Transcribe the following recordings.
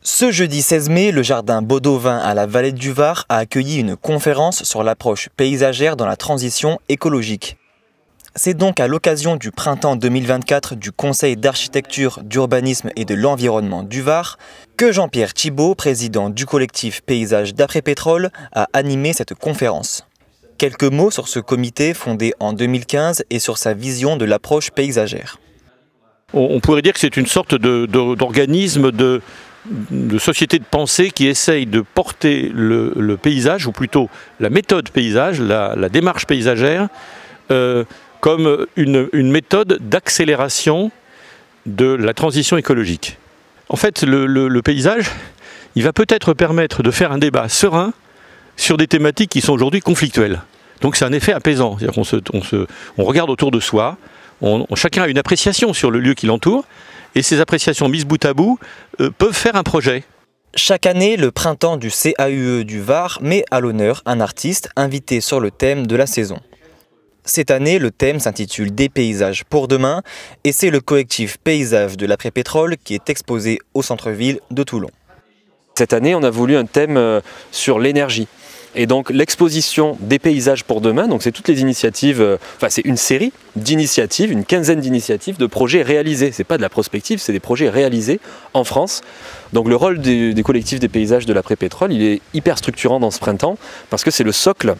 Ce jeudi 16 mai, le jardin Baudovin à la Vallée du Var a accueilli une conférence sur l'approche paysagère dans la transition écologique. C'est donc à l'occasion du printemps 2024 du Conseil d'architecture, d'urbanisme et de l'environnement du Var que Jean-Pierre Thibault, président du collectif Paysages d'après-pétrole, a animé cette conférence. Quelques mots sur ce comité fondé en 2015 et sur sa vision de l'approche paysagère. On pourrait dire que c'est une sorte d'organisme de société de pensée qui essaye de porter le paysage, ou plutôt la méthode paysage, la démarche paysagère, comme une méthode d'accélération de la transition écologique. En fait, le paysage, il va peut-être permettre de faire un débat serein sur des thématiques qui sont aujourd'hui conflictuelles. Donc c'est un effet apaisant, c'est-à-dire qu'on regarde autour de soi, chacun a une appréciation sur le lieu qui l'entoure, et ces appréciations mises bout à bout peuvent faire un projet. Chaque année, le printemps du CAUE du Var met à l'honneur un artiste invité sur le thème de la saison. Cette année, le thème s'intitule « Des paysages pour demain » et c'est le collectif Paysages de l'après-pétrole qui est exposé au centre-ville de Toulon. Cette année, on a voulu un thème sur l'énergie. Et donc l'exposition des paysages pour demain, donc c'est toutes les initiatives, c'est une série d'initiatives, une quinzaine d'initiatives, de projets réalisés. C'est pas de la prospective, c'est des projets réalisés en France. Donc le rôle des collectifs des paysages de l'après-pétrole, il est hyper structurant dans ce printemps parce que c'est le socle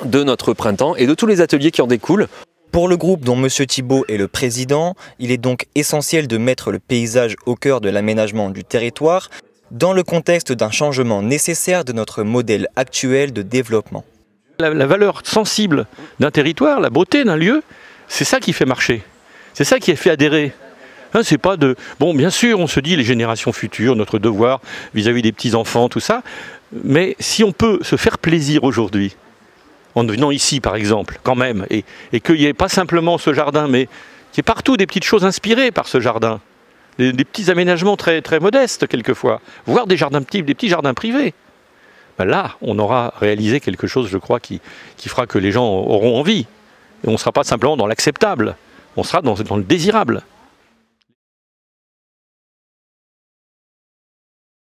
de notre printemps et de tous les ateliers qui en découlent. Pour le groupe dont M. Thibault est le président, il est donc essentiel de mettre le paysage au cœur de l'aménagement du territoire, dans le contexte d'un changement nécessaire de notre modèle actuel de développement. La valeur sensible d'un territoire, la beauté d'un lieu, c'est ça qui fait marcher. C'est ça qui fait adhérer. C'est pas de... Bon, bien sûr, on se dit les générations futures, notre devoir vis-à-vis des petits-enfants, tout ça. Mais si on peut se faire plaisir aujourd'hui, en venant ici par exemple, quand même, et qu'il n'y ait pas simplement ce jardin, mais qu'il y ait partout des petites choses inspirées par ce jardin. Des petits aménagements très, très modestes quelquefois, voire des petits jardins privés. Là, on aura réalisé quelque chose, je crois, qui fera que les gens auront envie. Et on ne sera pas simplement dans l'acceptable, on sera dans le désirable.